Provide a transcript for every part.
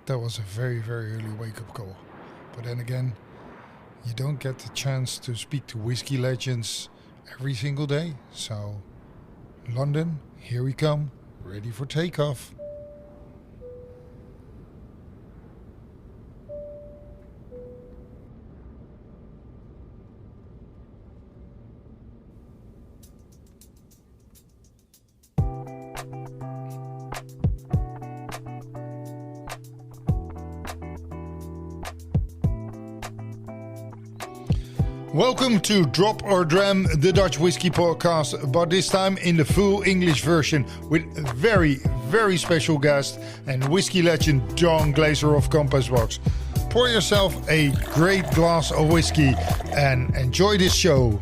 That was a very, very early wake-up call. But then again, you don't get the chance to speak to whiskey legends every single day. So, London, here we come, ready for takeoff. Welcome to Drop or Dram, the Dutch whiskey podcast, but this time in the full English version with a very, very special guest and whiskey legend John Glaser of Compass Box. Pour yourself a great glass of whiskey and enjoy this show.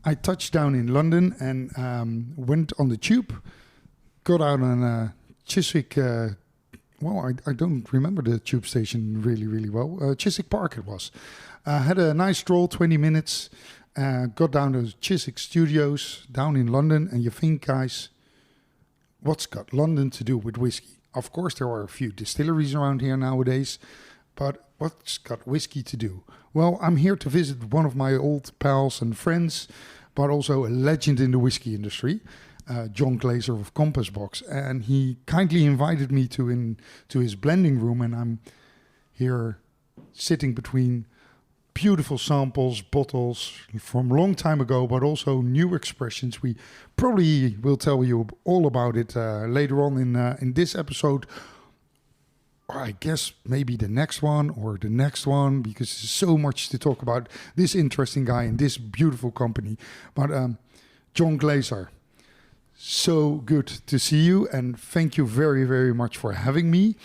I touched down in London and went on the tube, got out on Chiswick, I don't remember the tube station really well. Chiswick Park it was. Had a nice stroll, 20 minutes, got down to Chiswick Studios down in London, and you think, guys, what's got London to do with whiskey? Of course, there are a few distilleries around here nowadays, but what's got whiskey to do? Well, I'm here to visit one of my old pals and friends, but also a legend in the whiskey industry, John Glaser of Compass Box. And he kindly invited me to his blending room, and I'm here sitting between beautiful samples, bottles from a long time ago, but also new expressions. We probably will tell you all about it later on in this episode, or I guess maybe the next one or the next one, because there's so much to talk about this interesting guy and this beautiful company. But John Glaser, so good to see you, and thank you very, very much for having me.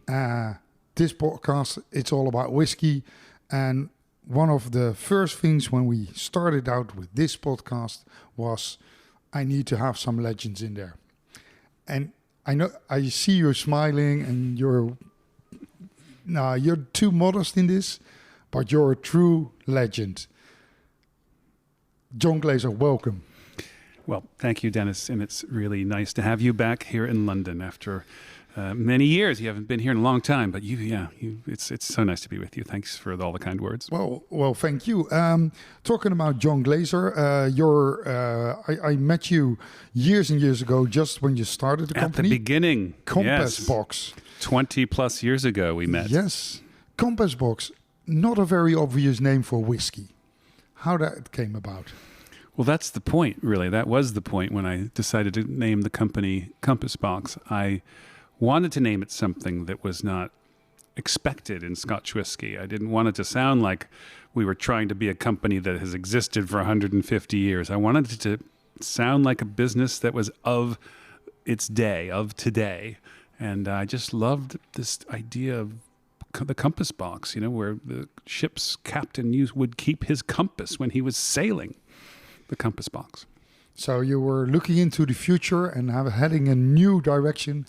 This podcast, it's all about whiskey, and one of the first things when we started out with this podcast was I need to have some legends in there. And I know I see you smiling, and you're too modest in this, but you're a true legend. John Glaser, welcome. Well, thank you, Dennis, and it's really nice to have you back here in London after many years. You haven't been here in a long time, but it's so nice to be with you. Thanks for all the kind words. Well, thank you. Talking about John Glaser, I met you years and years ago, just when you started the company. At the beginning, Compass yes. Box. 20 plus years ago we met. Yes, Compass Box. Not a very obvious name for whiskey. How that came about? Well, that's the point, really. That was the point when I decided to name the company Compass Box. I wanted to name it something that was not expected in Scotch whiskey. I didn't want it to sound like we were trying to be a company that has existed for 150 years. I wanted it to sound like a business that was of its day, of today. And I just loved this idea of the compass box, where the ship's captain would keep his compass when he was sailing. The compass box. So you were looking into the future and heading a new direction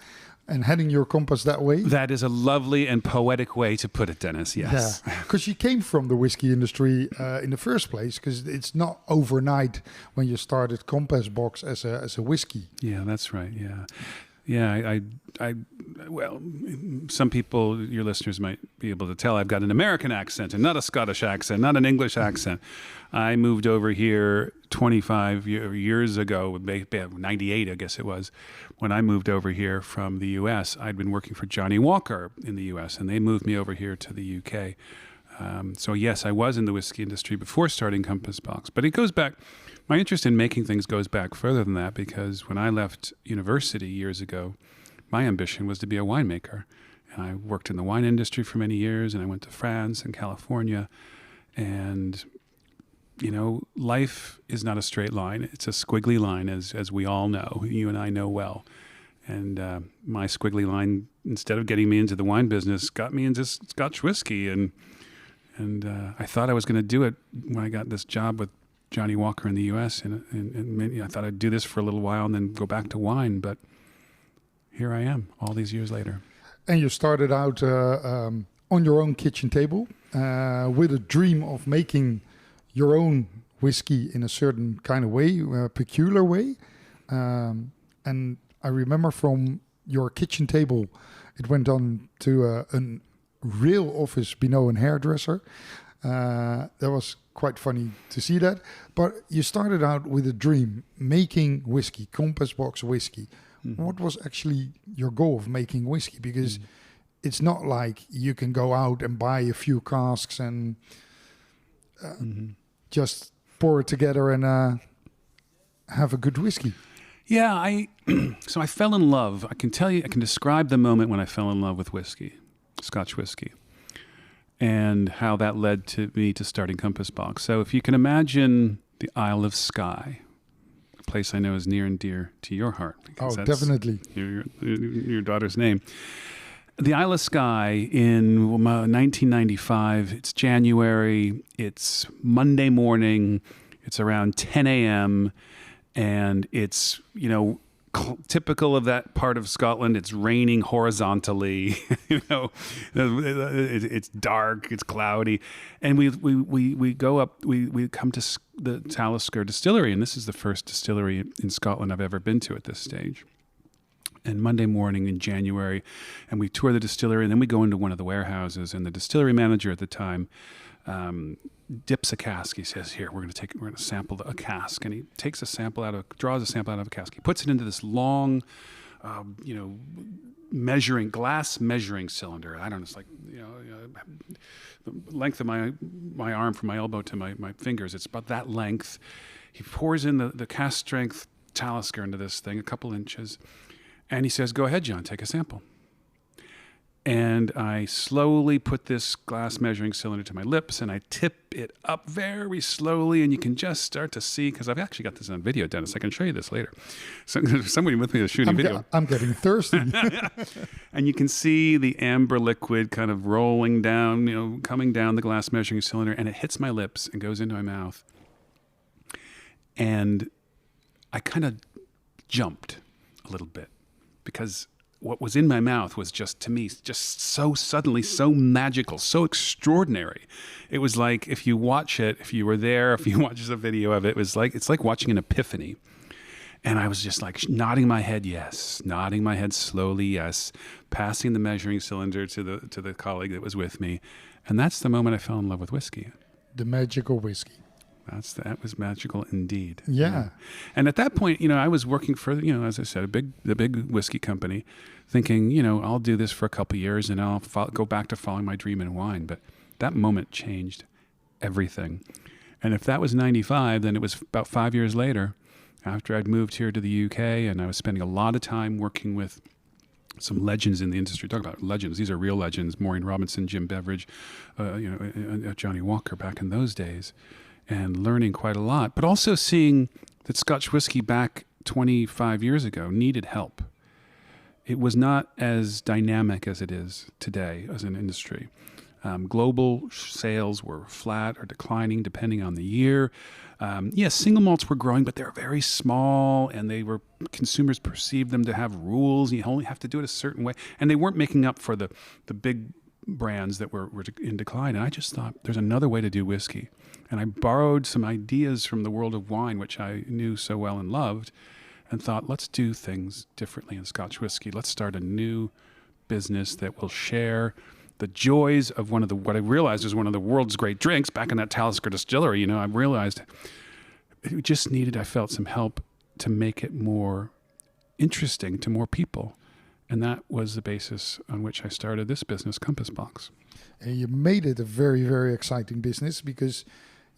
and heading your compass that way? That is a lovely and poetic way to put it, Dennis, yes. Yeah, because you came from the whiskey industry in the first place, because it's not overnight when you started Compass Box as a whiskey. Yeah, that's right, yeah. Yeah, well, some people, your listeners might be able to tell I've got an American accent and not a Scottish accent, not an English accent. I moved over here 25 years ago, 98, I guess it was, when I moved over here from the U.S. I'd been working for Johnny Walker in the U.S., and they moved me over here to the U.K. So yes, I was in the whiskey industry before starting Compass Box, but it goes back. My interest in making things goes back further than that, because when I left university years ago, my ambition was to be a winemaker. And I worked in the wine industry for many years, and I went to France and California. And, life is not a straight line. It's a squiggly line, as we all know. You and I know well. And my squiggly line, instead of getting me into the wine business, got me into Scotch whiskey. And I thought I was going to do it when I got this job with Johnny Walker in the U.S. and maybe I thought I'd do this for a little while and then go back to wine, but here I am all these years later. And you started out on your own kitchen table with a dream of making your own whiskey in a certain kind of way, a peculiar way. And I remember from your kitchen table, it went on to a real office Pinot and hairdresser. That was quite funny to see that. But you started out with a dream, making whiskey, Compass Box whiskey. Mm-hmm. What was actually your goal of making whiskey? Because it's not like you can go out and buy a few casks and just pour it together and have a good whiskey. Yeah, so I fell in love. I can describe the moment when I fell in love with whiskey, Scotch whiskey, and how that led to me to starting Compass Box. So if you can imagine the Isle of Skye, a place I know is near and dear to your heart. Oh, definitely. Your daughter's name. The Isle of Skye in 1995, it's January, it's Monday morning, it's around 10 a.m., and it's, typical of that part of Scotland. It's raining horizontally. It's dark. It's cloudy, and we go up. We come to the Talisker Distillery, and this is the first distillery in Scotland I've ever been to at this stage. And Monday morning in January, and we tour the distillery, and then we go into one of the warehouses, and the distillery manager at the time dips a cask. He says, "Here, we're going to sample a cask," and he takes draws a sample out of a cask. He puts it into this long, glass measuring cylinder. I don't know, it's like the length of my arm from my elbow to my fingers. It's about that length. He pours in the cask strength Talisker into this thing, a couple inches, and he says, "Go ahead, John, take a sample." And I slowly put this glass measuring cylinder to my lips, and I tip it up very slowly, and you can just start to see, because I've actually got this on video, Dennis. I can show you this later. So there's somebody with me that's shooting video. I'm getting thirsty. And you can see the amber liquid kind of rolling down, coming down the glass measuring cylinder, and it hits my lips and goes into my mouth. And I kind of jumped a little bit, because what was in my mouth was just so suddenly, so magical, so extraordinary. It was like, if you watch it, if you were there, if you watch the video of it, it's like watching an epiphany. And I was just like nodding my head yes, nodding my head slowly yes, passing the measuring cylinder to the colleague that was with me. And that's the moment I fell in love with whiskey. The magical whiskey. That was magical indeed. Yeah. And at that point, I was working for, as I said, the big whiskey company, thinking, I'll do this for a couple of years and I'll go back to following my dream in wine. But that moment changed everything. And if that was 95, then it was about 5 years later, after I'd moved here to the UK, and I was spending a lot of time working with some legends in the industry. Talk about legends. These are real legends. Maureen Robinson, Jim Beveridge, Johnny Walker back in those days. And learning quite a lot, but also seeing that Scotch whiskey back 25 years ago needed help. It was not as dynamic as it is today as an industry. Global sales were flat or declining depending on the year. Yes, single malts were growing, but they were very small, and consumers perceived them to have rules. You only have to do it a certain way, and they weren't making up for the big brands that were in decline. And I just thought, there's another way to do whiskey. And I borrowed some ideas from the world of wine, which I knew so well and loved. and thought, let's do things differently in Scotch whiskey. Let's start a new business that will share the joys of what I realized is one of the world's great drinks back in that Talisker distillery. You know, I realized it just needed, I felt, some help to make it more interesting to more people. And that was the basis on which I started this business, Compass Box. And you made it a very, very exciting business because,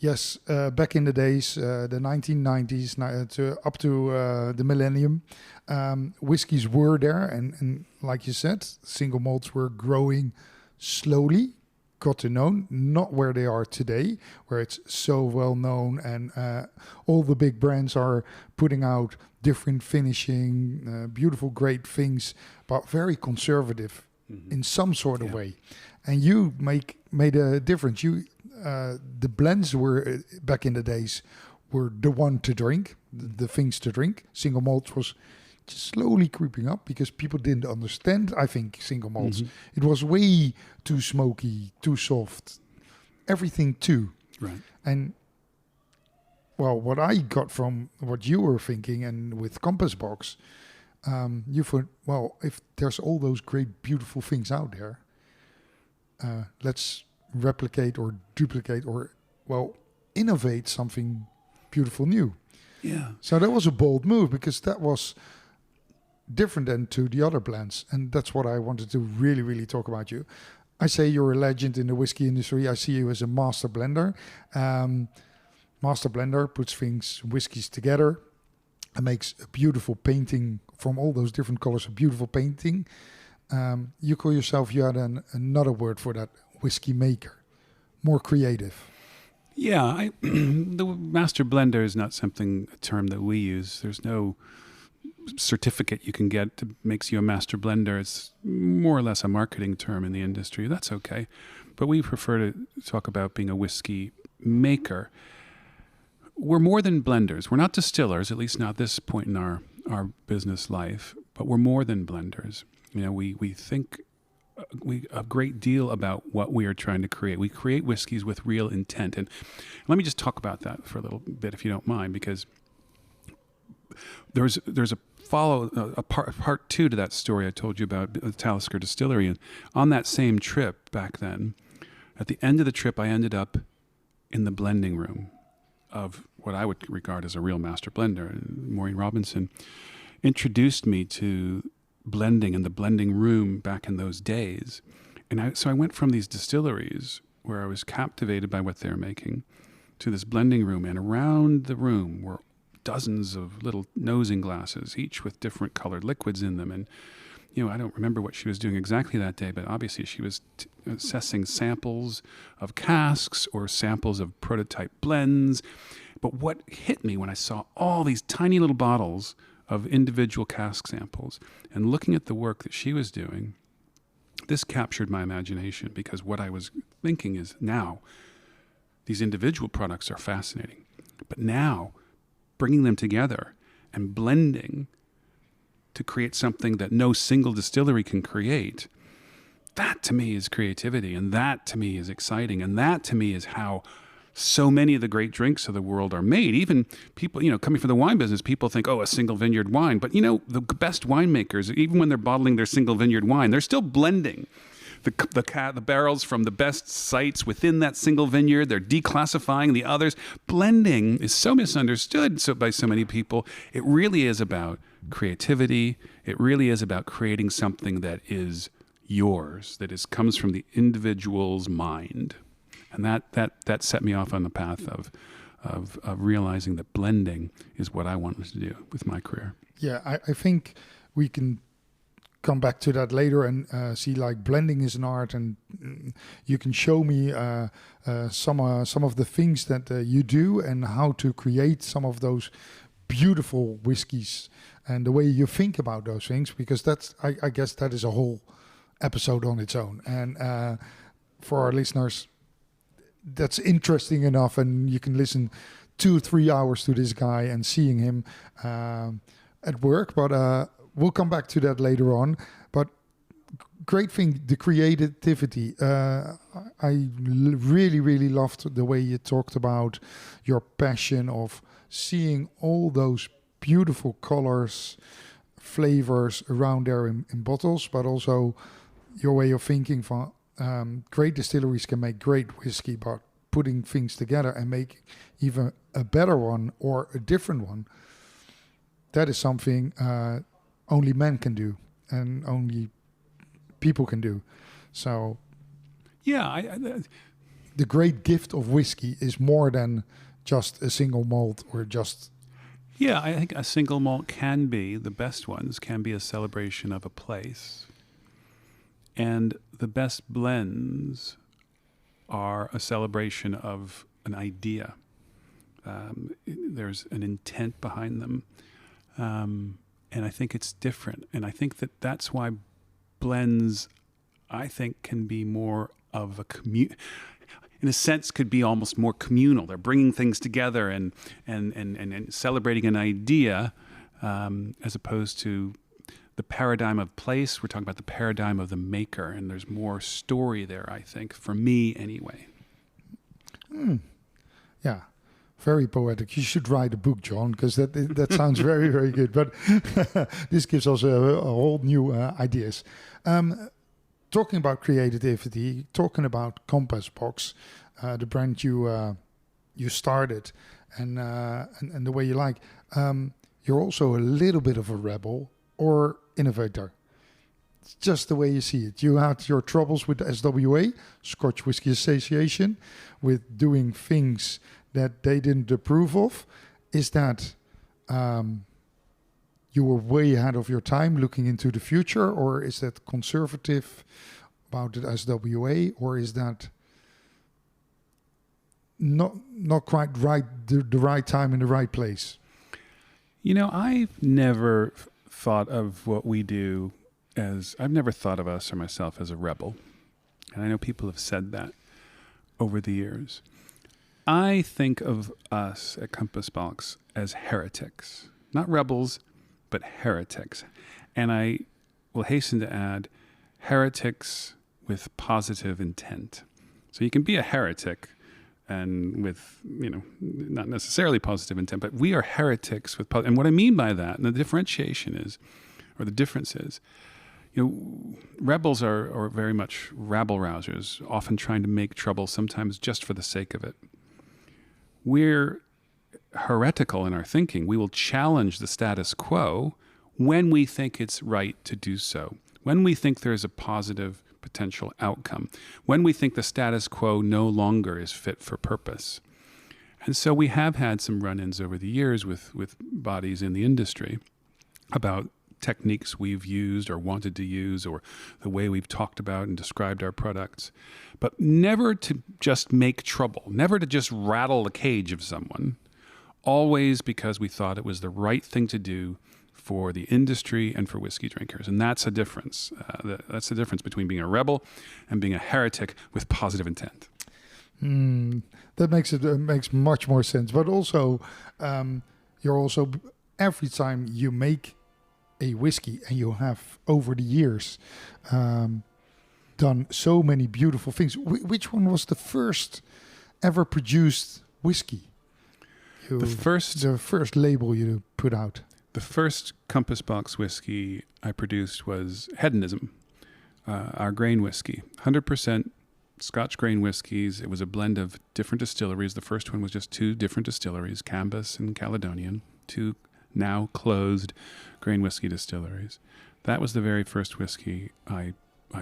yes, back in the days, the 1990s up to the millennium, whiskies were there. And like you said, single malts were growing slowly, got to know, not where they are today, where it's so well known and all the big brands are putting out different finishing, beautiful, great things, but very conservative in some sort of way. And you made a difference. You the blends were back in the days were the one to drink, the things to drink. Single malt was just slowly creeping up because people didn't understand, I think, single malts. It was way too smoky, too soft, everything too. Right. And well, what I got from what you were thinking and with Compass Box, you thought, well, if there's all those great, beautiful things out there, let's replicate or duplicate or, well, innovate something beautiful new. Yeah. So that was a bold move because that was different than to the other blends. And that's what I wanted to really, really talk about you. I say you're a legend in the whiskey industry. I see you as a master blender. Master blender puts whiskeys together and makes a beautiful painting from all those different colors, a beautiful painting. You call yourself, you had another word for that, whiskey maker, more creative. Yeah, the master blender is not a term that we use. There's no certificate you can get that makes you a master blender. It's more or less a marketing term in the industry. That's okay. But we prefer to talk about being a whiskey maker. We're more than blenders. We're not distillers, at least not at this point in our business life, but we're more than blenders. You know, we think a great deal about what we are trying to create. We create whiskeys with real intent. And let me just talk about that for a little bit, if you don't mind, because there's a part two to that story I told you about the Talisker Distillery. And on that same trip back then, at the end of the trip, I ended up in the blending room of what I would regard as a real master blender. Maureen Robinson introduced me to blending in the blending room back in those days. And so I went from these distilleries where I was captivated by what they're making to this blending room. And around the room were dozens of little nosing glasses, each with different colored liquids in them. And, you know, I don't remember what she was doing exactly that day, but obviously she was assessing samples of casks or samples of prototype blends. But what hit me when I saw all these tiny little bottles of individual cask samples and looking at the work that she was doing, this captured my imagination, because what I was thinking is, now these individual products are fascinating, but now bringing them together and blending to create something that no single distillery can create, that to me is creativity, and that to me is exciting, and that to me is how so many of the great drinks of the world are made. Even people, you know, coming from the wine business, people think, oh, a single vineyard wine. But, you know, the best winemakers, even when they're bottling their single vineyard wine, they're still blending the barrels from the best sites within that single vineyard. They're declassifying the others. Blending is so misunderstood by so many people. It really is about creativity. It really is about creating something that is yours, comes from the individual's mind. And that set me off on the path of realizing that blending is what I wanted to do with my career. Yeah, I think we can come back to that later and see, like, blending is an art, and you can show me some of the things that you do and how to create some of those beautiful whiskeys and the way you think about those things, because that's I guess that is a whole episode on its own. And for our listeners, that's interesting enough, and you can listen 2-3 hours to this guy and seeing him at work. But we'll come back to that later on. But great thing, the creativity. I really, really loved the way you talked about your passion of seeing all those beautiful colors, flavors around there in bottles, but also your way of thinking from great distilleries can make great whiskey, but putting things together and make even a better one or a different one, that is something only men can do and only people can do. So Yeah, the great gift of whiskey is more than just a single malt or just... yeah, I think a single malt can be, the best ones can be a celebration of a place. And the best blends are a celebration of an idea. There's an intent behind them. And I think it's different. And I think that that's why blends, I think, can be more of a in a sense, could be almost more communal. They're bringing things together and celebrating an idea, as opposed to the paradigm of place. We're talking about the paradigm of the maker, and there's more story there, I think, for me anyway. Yeah, very poetic. You should write a book, John, because that sounds very, very good. But this gives us a whole new ideas. Talking about creativity, talking about Compass Box, the brand you started, and the way you like, you're also a little bit of a rebel or innovator. It's just the way you see it. You had your troubles with the SWA, Scotch Whisky Association, with doing things that they didn't approve of. Is that you were way ahead of your time looking into the future, or is that conservative about the SWA, or is that not quite right, the right time in the right place? You know, I've never thought of what we do as, I've never thought of us or myself as a rebel. And I know people have said that over the years. I think of us at Compass Box as heretics, not rebels, but heretics. And I will hasten to add, heretics with positive intent. So you can be a heretic and with, not necessarily positive intent, but we are heretics with and what I mean by that, and the differentiation is, or the difference is, rebels are very much rabble-rousers, often trying to make trouble, sometimes just for the sake of it. We're heretical in our thinking. We will challenge the status quo when we think it's right to do so, when we think there's a positive potential outcome, when we think the status quo no longer is fit for purpose. And so we have had some run-ins over the years with bodies in the industry about techniques we've used or wanted to use, or the way we've talked about and described our products, but never to just make trouble, never to just rattle the cage of someone, always because we thought it was the right thing to do for the industry and for whiskey drinkers. And that's a difference. That's the difference between being a rebel and being a heretic with positive intent. That makes much more sense. But also, you're also, every time you make a whiskey, and you have over the years done so many beautiful things. Which one was the first ever produced whiskey? The first label you put out. The first Compass Box whiskey I produced was Hedonism, our grain whiskey, 100% Scotch grain whiskeys. It was a blend of different distilleries. The first one was just 2 different distilleries, Cambus and Caledonian, 2 now closed grain whiskey distilleries. That was the very first whiskey I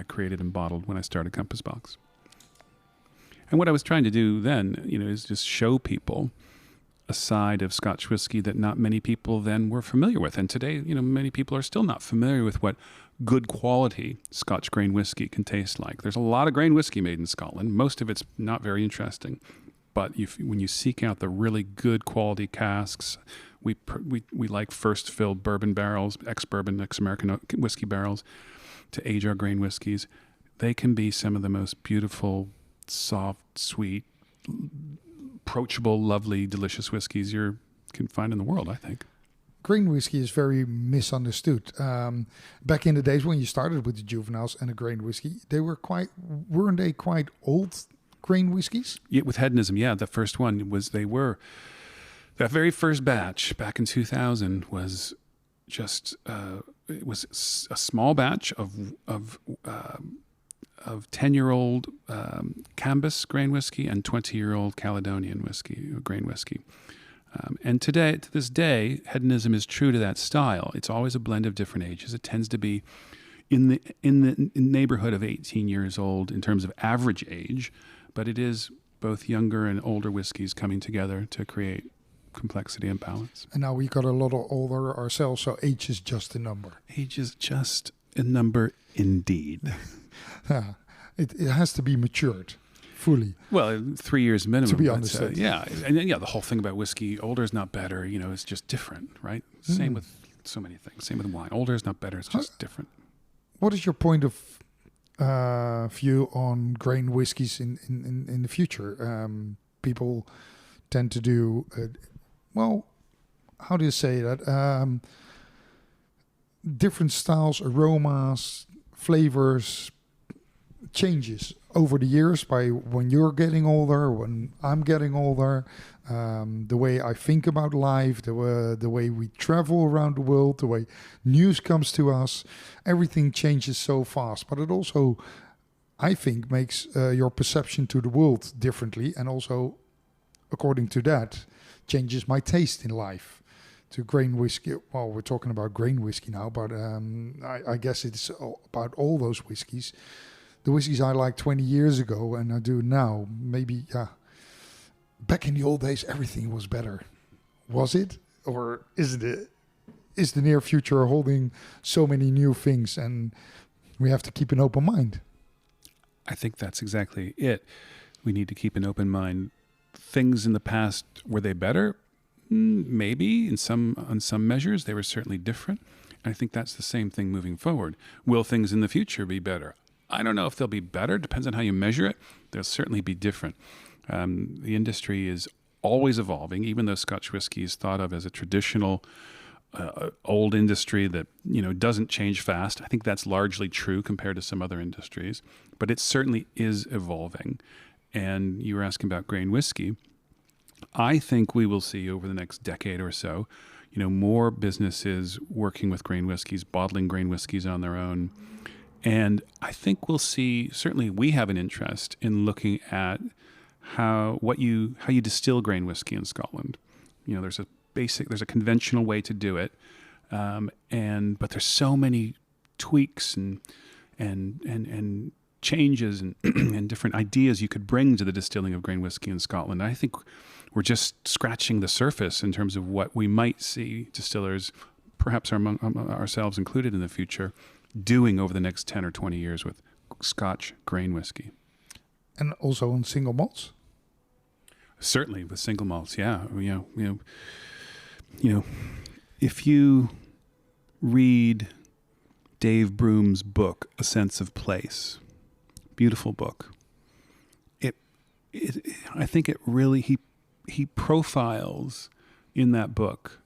created and bottled when I started Compass Box. And what I was trying to do then, is just show people a side of Scotch whiskey that not many people then were familiar with. And today, many people are still not familiar with what good quality Scotch grain whiskey can taste like. There's a lot of grain whiskey made in Scotland. Most of it's not very interesting. But when you seek out the really good quality casks, we like first filled bourbon barrels, ex-bourbon, ex-American whiskey barrels to age our grain whiskeys. They can be some of the most beautiful, soft, sweet, approachable, lovely, delicious whiskeys you can find in the world, I think. Grain whiskey is very misunderstood. Back in the days when you started with the juveniles and the grain whiskey, weren't they quite old grain whiskies? Yeah, with Hedonism, yeah, the first one was, they were That very first batch back in 2000 was just it was a small batch of 10-year-old Cambus grain whiskey and 20-year-old Caledonian whiskey, grain whiskey. And today, to this day, hedonism is true to that style. It's always a blend of different ages. It tends to be in the neighborhood of 18 years old in terms of average age, but it is both younger and older whiskeys coming together to create complexity and balance. And now we got a lot older ourselves, so age is just a number. Age is just a number indeed. Yeah, it has to be matured fully. Well, 3 years minimum. To be understood. Yeah. And then, the whole thing about whiskey, older is not better, it's just different, right? Same with so many things. Same with wine. Older is not better, it's just different. What is your point of view on grain whiskies in the future? People tend to do, how do you say that? Different styles, aromas, flavors, changes over the years by when you're getting older, when I'm getting older, the way I think about life, the way we travel around the world, the way news comes to us, everything changes so fast. But it also, I think, makes your perception to the world differently, and also, according to that, changes my taste in life. To grain whiskey, well, we're talking about grain whiskey now, but I guess it's about all those whiskeys. The whiskeys I liked 20 years ago and I do now, maybe, back in the old days, everything was better. Was it? Or is the near future holding so many new things and we have to keep an open mind? I think that's exactly it. We need to keep an open mind. Things in the past, were they better? Maybe on some measures. They were certainly different. I think that's the same thing moving forward. Will things in the future be better? I don't know if they'll be better. Depends on how you measure it. They'll certainly be different. The industry is always evolving, even though Scotch whiskey is thought of as a traditional old industry that doesn't change fast. I think that's largely true compared to some other industries, but it certainly is evolving. And you were asking about grain whiskey. I think we will see over the next decade or so, more businesses working with grain whiskeys, bottling grain whiskeys on their own. And I think we'll see, certainly we have an interest in looking at how you distill grain whiskey in Scotland. There's a conventional way to do it. But there's so many tweaks and changes and different ideas you could bring to the distilling of grain whiskey in Scotland. I think we're just scratching the surface in terms of what we might see distillers, perhaps ourselves included in the future, doing over the next 10 or 20 years with Scotch grain whiskey. And also on single malts? Certainly with single malts, yeah. If you read Dave Broom's book, A Sense of Place, beautiful book, I think it really, he profiles in that book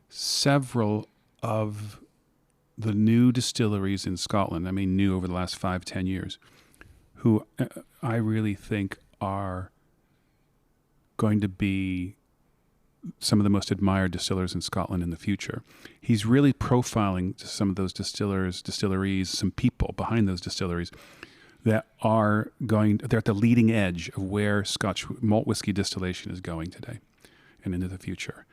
several of the new distilleries in Scotland, new over the last 5-10 years, who I really think are going to be some of the most admired distillers in Scotland in the future. He's really profiling some of those distilleries, some people behind those distilleries that they're at the leading edge of where Scotch malt whiskey distillation is going today and into the future.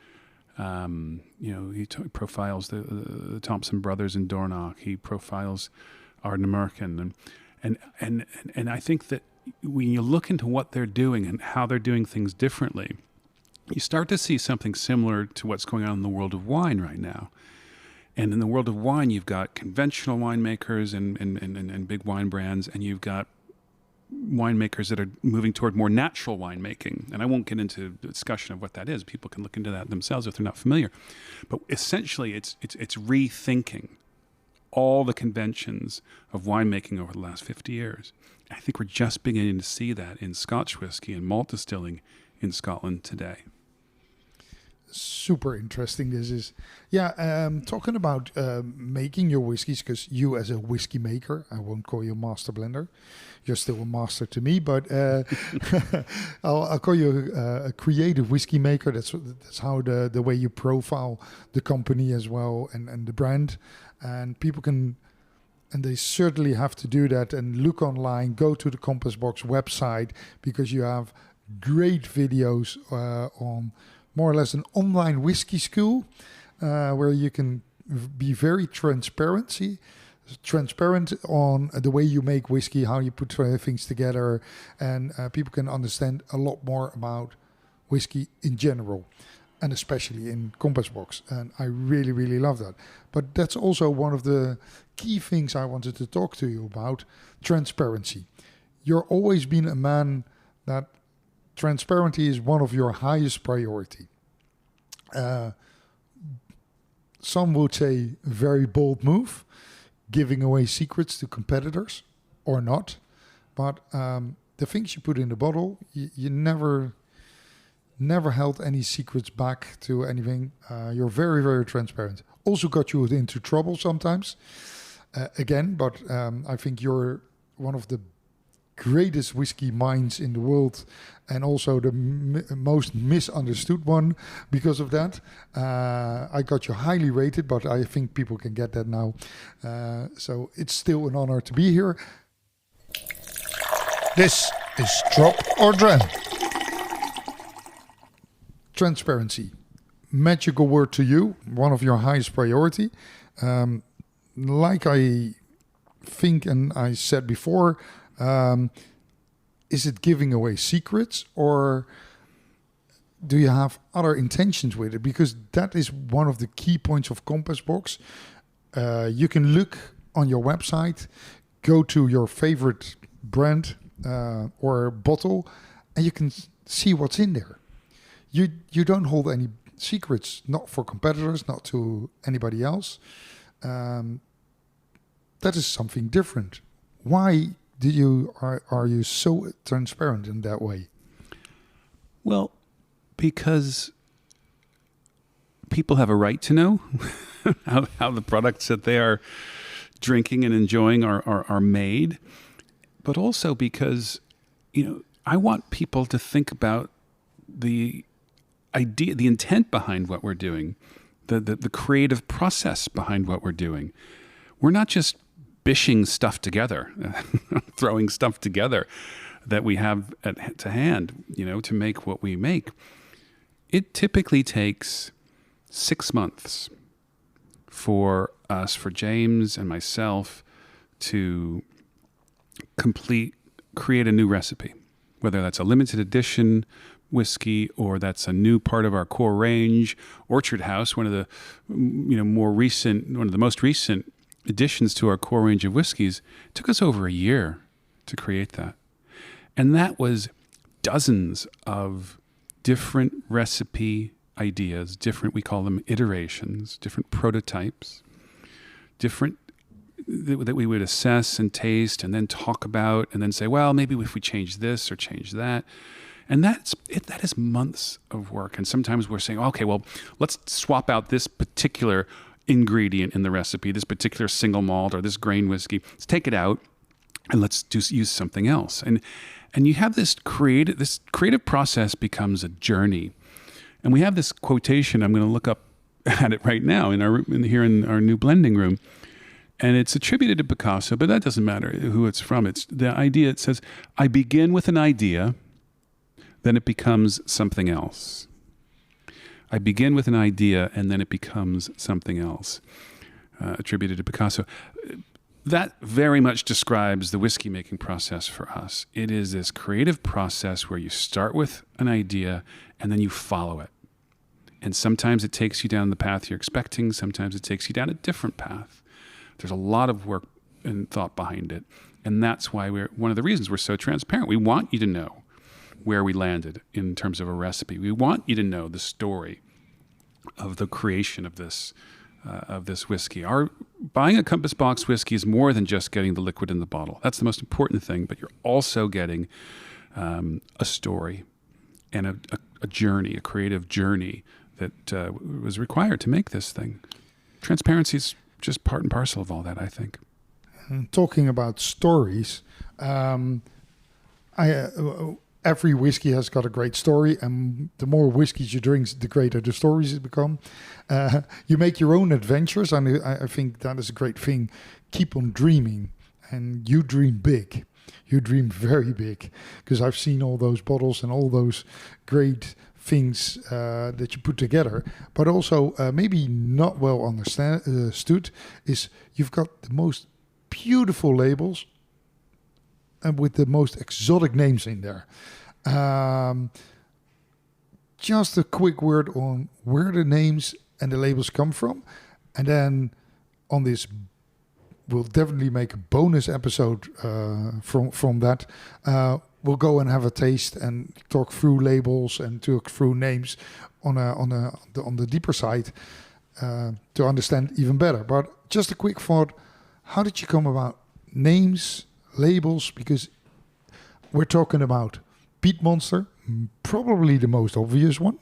He profiles the Thompson brothers in Dornoch. He profiles Ardnamurchan, and I think that when you look into what they're doing and how they're doing things differently, you start to see something similar to what's going on in the world of wine right now. And in the world of wine, you've got conventional winemakers and big wine brands, and you've got winemakers that are moving toward more natural winemaking. And I won't get into the discussion of what that is. People can look into that themselves if they're not familiar. But essentially, it's rethinking all the conventions of winemaking over the last 50 years. I think we're just beginning to see that in Scotch whiskey and malt distilling in Scotland today. super interesting this is. Yeah, talking about making your whiskeys, because you as a whiskey maker, I won't call you a master blender. You're still a master to me, but I'll call you a creative whiskey maker. That's how the way you profile the company as well and the brand. And people can, and they certainly have to do that and look online, go to the Compass Box website, because you have great videos on more or less an online whiskey school where you can be very transparent on the way you make whiskey, how you put things together, and people can understand a lot more about whiskey in general, and especially in Compass Box. And I really, really love that. But that's also one of the key things I wanted to talk to you about, transparency. You're always been a man that transparency is one of your highest priority. Some would say very bold move, giving away secrets to competitors or not. But the things you put in the bottle, you never held any secrets back to anything. You're very, very transparent. Also got you into trouble sometimes, again, but I think you're one of the greatest whiskey minds in the world, and also the most misunderstood one because of that. I got you highly rated, but I think people can get that now. So it's still an honor to be here. This is Drop or Dram. Transparency. Magical word to you, one of your highest priority. Like I think and I said before, is it giving away secrets, or do you have other intentions with it? Because that is one of the key points of Compass Box. You can look on your website, go to your favorite brand or bottle, and you can see what's in there. You don't hold any secrets, not for competitors, not to anybody else. That is something different. Why are you so transparent in that way? Well, because people have a right to know how the products that they are drinking and enjoying are made, but also because, I want people to think about the idea, the intent behind what we're doing, the creative process behind what we're doing. We're not just bishing stuff together, throwing stuff together that we have to hand, to make what we make. It typically takes 6 months for James and myself to create a new recipe, whether that's a limited edition whiskey or that's a new part of our core range. Orchard House, one of the most recent additions to our core range of whiskeys, took us over a year to create that. And that was dozens of different recipe ideas, we call them iterations, different prototypes, different that we would assess and taste and then talk about and then say, well, maybe if we change this or change that. And that is months of work. And sometimes we're saying, okay, well, let's swap out this particular ingredient in the recipe, this particular single malt or this grain whiskey. Let's take it out and let's use something else. And you have this creative process becomes a journey. And we have this quotation. I'm going to look up at it right now here in our new blending room. And it's attributed to Picasso, but that doesn't matter who it's from. It's the idea. It says, I begin with an idea, then it becomes something else. I begin with an idea, and then it becomes something else. Attributed to Picasso. That very much describes the whiskey making process for us. It is this creative process where you start with an idea, and then you follow it. And sometimes it takes you down the path you're expecting. Sometimes it takes you down a different path. There's a lot of work and thought behind it. And that's why one of the reasons we're so transparent. We want you to know where we landed in terms of a recipe. We want you to know the story of the creation of this whiskey. Buying a Compass Box whiskey is more than just getting the liquid in the bottle. That's the most important thing, but you're also getting a story and a journey, a creative journey that was required to make this thing. Transparency is just part and parcel of all that, I think. And talking about stories, every whiskey has got a great story, and the more whiskeys you drink, the greater the stories become. You make your own adventures, and I think that is a great thing. Keep on dreaming, and you dream big. You dream very big, because I've seen all those bottles and all those great things that you put together. But also, maybe not well understood, is you've got the most beautiful labels and with the most exotic names in there. Just a quick word on where the names and the labels come from. And then on this, we'll definitely make a bonus episode from that. We'll go and have a taste and talk through labels and talk through names on the deeper side to understand even better. But just a quick thought, how did you come about names, labels? Because we're talking about Peat Monster, probably the most obvious one.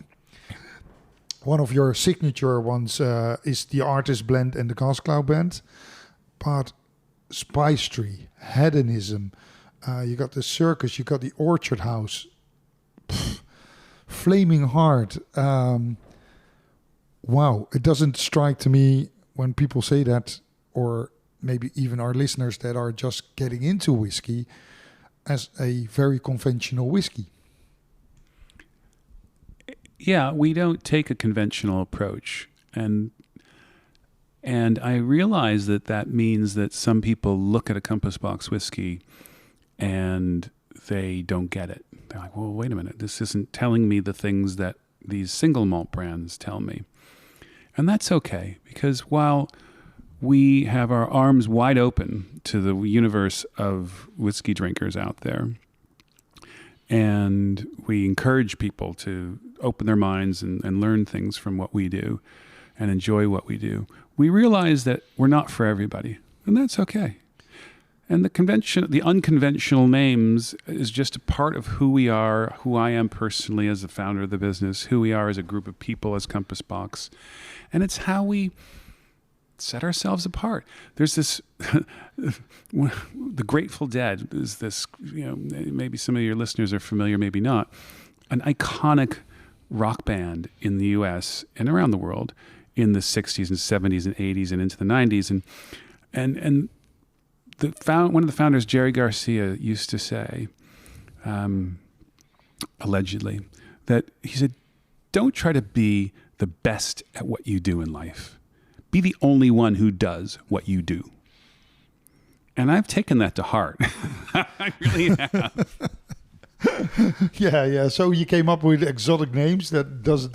One of your signature ones is the Artist Blend and the Gas Cloud Blend. But Spice Tree, Hedonism, you got the Circus, you got the Orchard House, Flaming Heart. Wow, it doesn't strike to me when people say that, or maybe even our listeners that are just getting into whiskey, as a very conventional whiskey. Yeah, we don't take a conventional approach. And I realize that means that some people look at a Compass Box whiskey and they don't get it. They're like, well, wait a minute, this isn't telling me the things that these single malt brands tell me. And that's okay, because while we have our arms wide open to the universe of whiskey drinkers out there, and we encourage people to open their minds and learn things from what we do and enjoy what we do, we realize that we're not for everybody, and that's okay. And the unconventional names is just a part of who we are, who I am personally as the founder of the business, who we are as a group of people as Compass Box. And it's how we set ourselves apart. There's this, the Grateful Dead is this, maybe some of your listeners are familiar, maybe not, an iconic rock band in the US and around the world in the 60s and 70s and 80s and into the 90s. And one of the founders, Jerry Garcia, used to say, allegedly, that he said, don't try to be the best at what you do in life. Be the only one who does what you do. And I've taken that to heart. I really have. Yeah. So you came up with exotic names that doesn't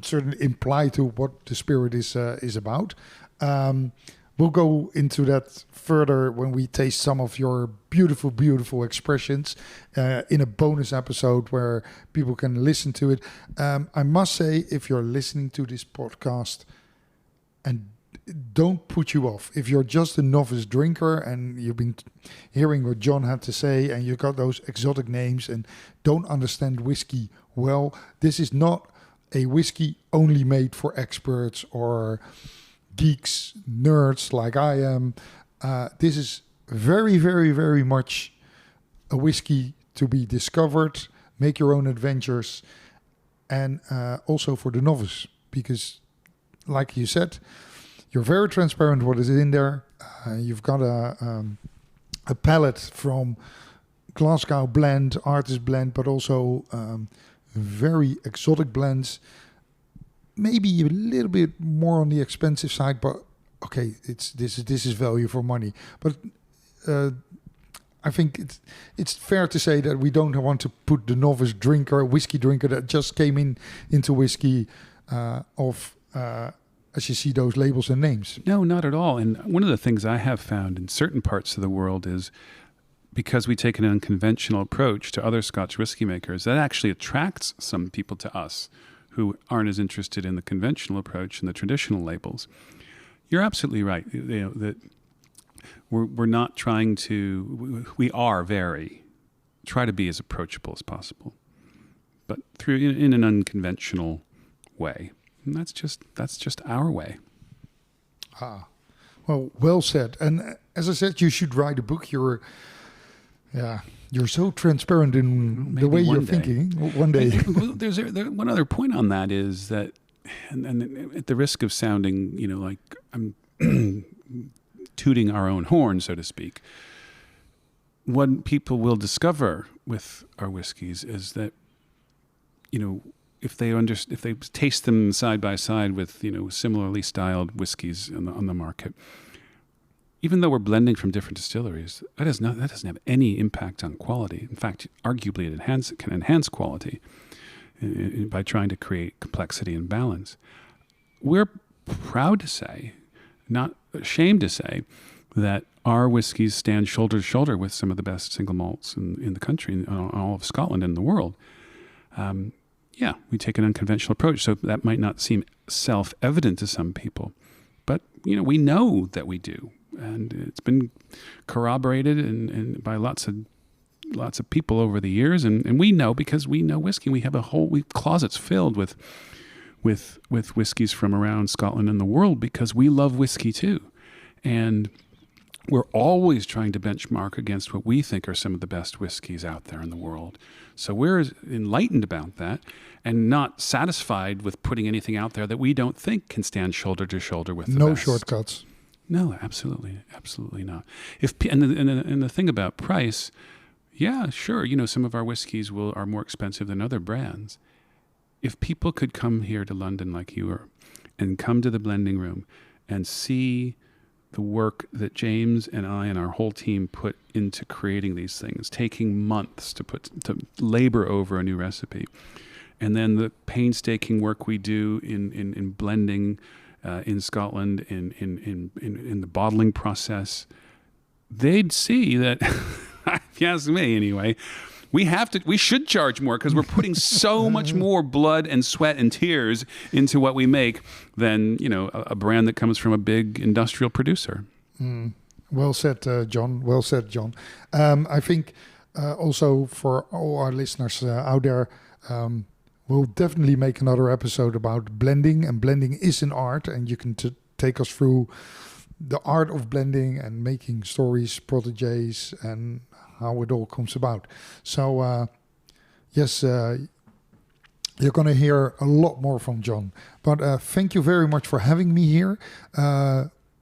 certainly imply to what the spirit is about. We'll go into that further when we taste some of your beautiful, beautiful expressions in a bonus episode where people can listen to it. I must say, if you're listening to this podcast, and don't put you off. If you're just a novice drinker and you've been hearing what John had to say and you got those exotic names and don't understand whiskey well, this is not a whiskey only made for experts or geeks, nerds like I am. This is very, very, very much a whiskey to be discovered, make your own adventures, and also for the novice, because like you said, you're very transparent what is in there. You've got a palette from Glasgow blend, artist blend, but also very exotic blends. Maybe a little bit more on the expensive side, but okay, this is value for money. But I think it's fair to say that we don't want to put the novice drinker, whiskey drinker that just came into whiskey off. As you see those labels and names. No, not at all. And one of the things I have found in certain parts of the world is because we take an unconventional approach to other Scotch whiskey makers, that actually attracts some people to us who aren't as interested in the conventional approach and the traditional labels. You're absolutely right. That we're not trying to. We are try to be as approachable as possible, but through in an unconventional way. And that's just our way. Well said. And as I said, you should write a book. You're so transparent in the way you're thinking. One day. There's one other point on that is that, and at the risk of sounding, like I'm tooting our own horn, so to speak, what people will discover with our whiskeys is that, if they taste them side by side with similarly styled whiskeys on the market, even though we're blending from different distilleries, that doesn't have any impact on quality. In fact, arguably it can enhance quality by trying to create complexity and balance. We're proud to say, not ashamed to say, that our whiskeys stand shoulder to shoulder with some of the best single malts in the country, in all of Scotland and the world. We take an unconventional approach, so that might not seem self-evident to some people, but we know that we do, and it's been corroborated and by lots of people over the years, and we know because we know whiskey. We have closets filled with whiskeys from around Scotland and the world because we love whiskey too, and we're always trying to benchmark against what we think are some of the best whiskeys out there in the world. So we're enlightened about that and not satisfied with putting anything out there that we don't think can stand shoulder to shoulder with the best. No shortcuts. No, absolutely not. And the thing about price, yeah, sure, some of our whiskeys are more expensive than other brands. If people could come here to London like you are and come to the blending room and see the work that James and I and our whole team put into creating these things, taking months to labor over a new recipe, and then the painstaking work we do in blending in Scotland in the bottling process, they'd see that, if you ask me anyway, we should charge more because we're putting so much more blood and sweat and tears into what we make than a brand that comes from a big industrial producer. Well said, John. Well said, John. I think also for all our listeners out there, we'll definitely make another episode about blending, and blending is an art, and you can take us through the art of blending and making stories, proteges, and how it all comes about. So, yes, you're going to hear a lot more from John. But thank you very much for having me here.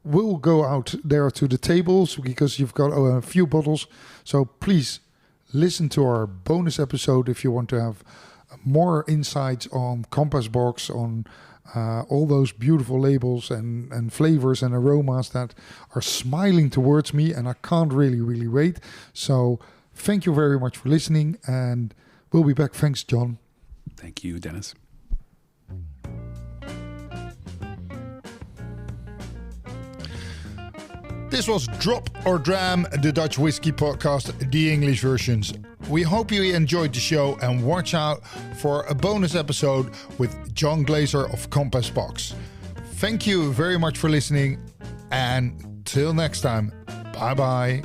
We'll go out there to the tables because you've got a few bottles. So please listen to our bonus episode if you want to have more insights on Compass Box, on all those beautiful labels and flavors and aromas that are smiling towards me, and I can't really wait. So thank you very much for listening, and we'll be back. Thanks, John. Thank you, Dennis. This was Drop or Dram, the Dutch whiskey podcast, the English versions. We hope you enjoyed the show, and watch out for a bonus episode with John Glaser of Compass Box. Thank you very much for listening, and till next time, bye bye.